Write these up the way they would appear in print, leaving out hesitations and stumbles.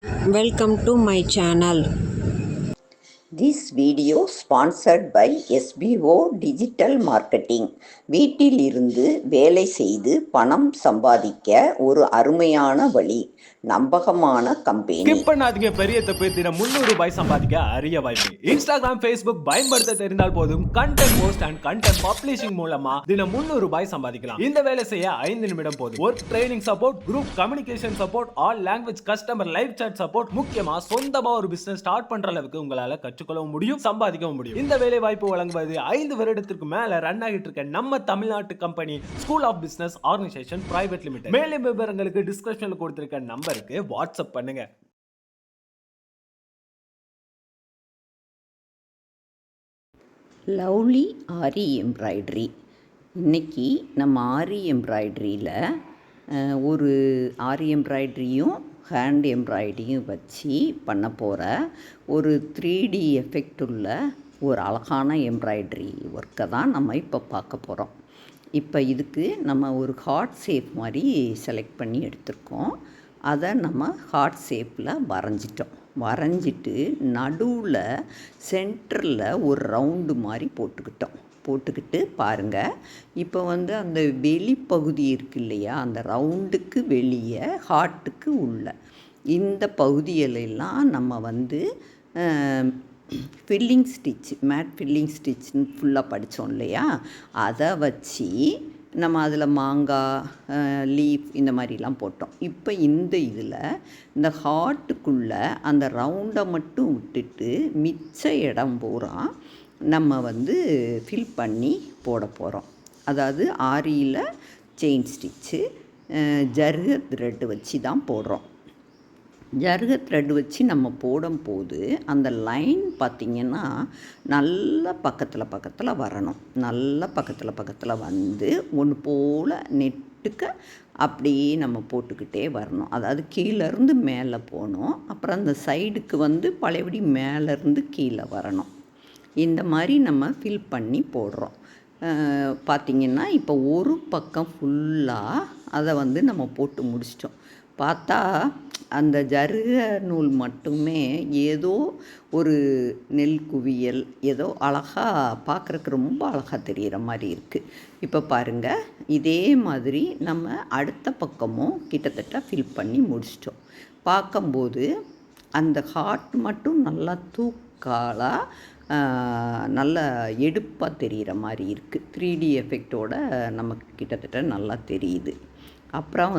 Welcome to my channel. This video sponsored by SBO Digital Marketing. வீட்டில் இருந்து வேலை செய்து பணம் சம்பாதிக்க ஒரு அருமையான வழி. நம்பகமான கம்பெனி. ஸ்கிப் பண்ணாதீங்க, பெரிய தப்பு. தினம் 300 ரூபாய் சம்பாதிக்க அரிய வாய்ப்பு. இன்ஸ்டாகிராம், ஃபேஸ்புக் பயன்படுத்த தெரிந்தால் போதும். Content post and content publishing மூலமா தினம் 300 ரூபாய் சம்பாதிக்கலாம். இந்த வேலை செய்ய 5 நிமிடம் போதும். Work training support, group communication support, all language customer live chat support, முக்கியமா சொந்தமா ஒரு பிசினஸ் ஸ்டார்ட் பண்ற அளவுக்கு உங்களால கற்றுக்கொள்ளவும் முடியும், சம்பாதிக்கவும் முடியும். இந்த வேலை வாய்ப்பு வழங்குவது 5 வருடத்திற்கு மேல ரன் ஆகிட்டு இருக்க நம்ம தமிழ்நாட்டு company school of business organisation private limited. மேலும் விவரங்களுக்கு டிஸ்கிரிப்ஷன்ல கொடுத்திருக்க நம்பருக்கு வாட்ஸ்அப் பண்ணுங்க. Lovely aari embroidery. இன்றைக்கி நம்ம ஆரி எம்ப்ராய்டரியில் ஒரு ஆரி எம்ப்ராய்டரியும் ஹேண்ட் எம்ப்ராய்டரியும் வச்சு பண்ண போகிற ஒரு 3D எஃபெக்ட் உள்ள ஒரு அழகான எம்ப்ராய்டரி ஒர்க்கை தான் நம்ம இப்போ பார்க்க போகிறோம். இப்போ இதுக்கு நம்ம ஒரு ஹார்ட் ஷேப் மாதிரி செலக்ட் பண்ணி எடுத்திருக்கோம். அதை நம்ம ஹார்ட் ஷேப்பில் வரைஞ்சிட்டு நடுவில் சென்டரில் ஒரு ரவுண்டு மாதிரி போட்டுக்கிட்டு பாருங்கள். இப்போ அந்த வெளிப்பகுதி இருக்கு இல்லையா, அந்த ரவுண்டுக்கு வெளியே ஹார்ட்டுக்கு உள்ள இந்த பகுதிகளெல்லாம் நம்ம ஃபில்லிங் ஸ்டிச், மேட் ஃபில்லிங் ஸ்டிச்னு ஃபுல்லாக படித்தோம் இல்லையா, அதை வச்சு நம்ம அதில் மாங்காய் லீஃப் இந்த மாதிரிலாம் போட்டோம். இப்போ இந்த ஹார்ட்டுக்குள்ளே அந்த ரவுண்டை மட்டும் விட்டுட்டு மிச்ச இடம் பூரா நம்ம ஃபில் பண்ணி போட போகிறோம். அதாவது ஆரியில் செயின் ஸ்டிச்சு ஜர்கத் த்ரெட்டு வச்சு தான் போடுறோம். ஜர்கத் த்ரெட் வச்சு நம்ம போடும்போது அந்த லைன் பார்த்திங்கன்னா நல்லா பக்கத்தில் வரணும். நல்லா பக்கத்தில் ஒன்று போல் நெட்டுக்க அப்படியே நம்ம போட்டுக்கிட்டே வரணும். அதாவது கீழேருந்து மேலே போகணும். அப்புறம் அந்த சைடுக்கு பழையபடி மேலேருந்து கீழே வரணும். இந்த மாதிரி நம்ம ஃபில் பண்ணி போடுறோம். பார்த்திங்கன்னா இப்போ ஒரு பக்கம் ஃபுல்லாக அதை நம்ம போட்டு முடிச்சிட்டோம். பார்த்தா அந்த ஜருக நூல் மட்டுமே ஏதோ ஒரு நெல் குவியல் ஏதோ அழகாக பார்க்குறக்கு ரொம்ப அழகாக தெரிகிற மாதிரி இருக்குது. இப்போ பாருங்கள், இதே மாதிரி நம்ம அடுத்த பக்கமும் கிட்டத்தட்ட ஃபில் பண்ணி முடிச்சிட்டோம். பார்க்கும்போது அந்த ஹார்ட் மட்டும் நல்லா தூக்காலாக நல்ல எடுப்பாக தெரிகிற மாதிரி இருக்குது. 3D எஃபெக்டோட நமக்கு கிட்டத்தட்ட நல்லா தெரியுது. அப்புறம்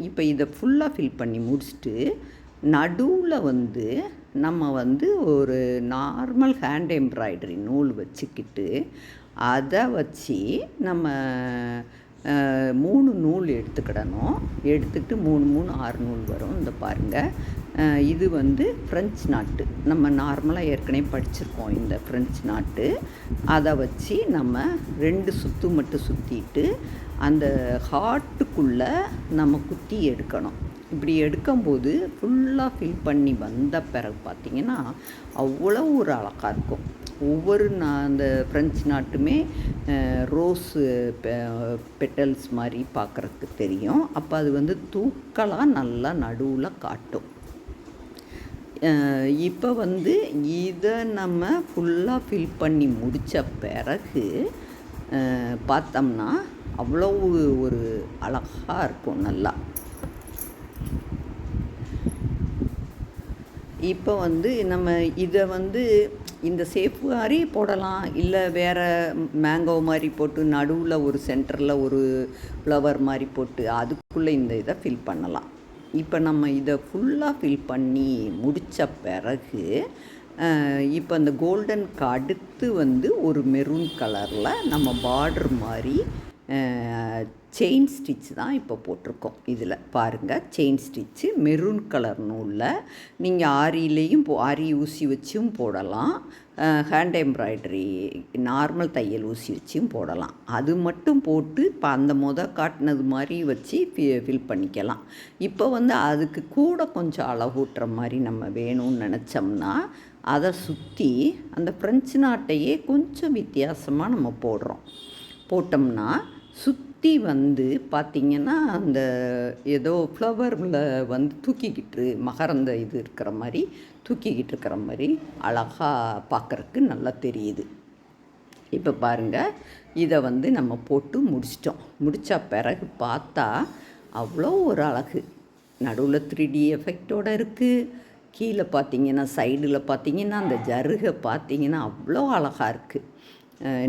இப்போ இதை ஃபுல்லாக ஃபில் பண்ணி முடிச்சுட்டு நடுவில் நம்ம ஒரு நார்மல் ஹேண்ட் எம்ப்ராய்டரி நூல் வச்சுக்கிட்டு அதை வச்சு நம்ம 3 நூல் எடுத்துக்கிடணும். எடுத்துக்கிட்டு 3 6 நூல் வரும். இந்த பாருங்கள், இது ஃப்ரெஞ்ச் நாட்டு நம்ம நார்மலாக ஏற்கனவே படிச்சிருக்கோம். இந்த ஃப்ரெஞ்ச் நாட்டு அதை வச்சு நம்ம 2 சுற்று மட்டும் சுற்றிட்டு அந்த ஹார்ட்டுக்குள்ளே நம்ம குத்தி எடுக்கணும். இப்படி எடுக்கும்போது ஃபுல்லாக ஃபில் பண்ணி வந்த பிறகு பார்த்திங்கன்னா அவ்வளோ ஒரு அழகாக இருக்கும். ஒவ்வொரு அந்த ஃப்ரெஞ்ச் நாட்டுமே ரோஸு பெட்டல்ஸ் மாதிரி பார்க்குறதுக்கு தெரியும். அப்போ அது தூக்கலாக நல்லா நடுவில் காட்டும். இப்போ இதை நம்ம ஃபுல்லாக ஃபில் பண்ணி முடித்த பிறகு பார்த்தோம்னா அவ்வளோ ஒரு அழகாக இருக்கும். நல்லா இப்போ நம்ம இதை இந்த ஷேப் மாதிரி போடலாம், இல்லை வேறு மேங்கோ மாதிரி போட்டு நடுவில் ஒரு சென்டரில் ஒரு ஃப்ளவர் மாதிரி போட்டு அதுக்குள்ளே இந்த இதை ஃபில் பண்ணலாம். இப்போ நம்ம இதை ஃபுல்லாக ஃபில் பண்ணி முடித்த பிறகு இப்போ அந்த கோல்டனுக்கு அடுத்து ஒரு மெரூன் கலரில் நம்ம பார்டர் மாதிரி செயின் ஸ்டிச் தான் இப்போ போட்டிருக்கோம். இதில் பாருங்கள், செயின் ஸ்டிச்சு மெரூன் கலர் நூலில் நீங்கள் ஆரியிலையும் ஆரி ஊசி வச்சும் போடலாம், ஹேண்ட் எம்ப்ராய்டரி நார்மல் தையல் ஊசி வச்சும் போடலாம். அது மட்டும் போட்டு இப்போ அந்த காட்டினது மாதிரி வச்சு ஃபில் பண்ணிக்கலாம். இப்போ அதுக்கு கூட கொஞ்சம் அழகூட்டுற மாதிரி நம்ம வேணும்னு நினச்சோம்னா அதை சுற்றி அந்த ஃப்ரெஞ்சு நாட்டையே கொஞ்சம் வித்தியாசமாக நம்ம போட்டோம்னா சுற்றி வந்து பார்த்திங்கன்னா அந்த ஏதோ ஃப்ளவரில் வந்து தூக்கிக்கிட்டு மகரந்த இது இருக்கிற மாதிரி தூக்கிக்கிட்டு இருக்கிற மாதிரி அழகாக பார்க்குறக்கு நல்லா தெரியுது. இப்போ பாருங்கள், இதை வந்து நம்ம போட்டு முடிச்சிட்டோம். முடித்த பிறகு பார்த்தா அவ்வளோ ஒரு அழகு. நடுவில் 3D எஃபெக்டோடு இருக்குது. கீழே பார்த்தீங்கன்னா சைடில் பார்த்தீங்கன்னா அந்த ஜருகை பார்த்தீங்கன்னா அவ்வளோ அழகாக இருக்குது.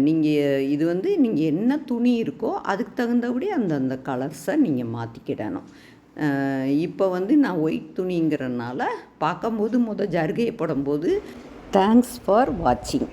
நீங்கள் இது வந்து நீங்கள் என்ன துணி இருக்கோ அதுக்கு தகுந்தபடி அந்த கலர்ஸை நீங்கள் மாற்றிக்கிடணும். இப்போ வந்து நான் ஒயிட் துணிங்கிறனால பார்க்கும்போது ஜருகையை போடும்போது தேங்க்ஸ் ஃபார் வாட்சிங்.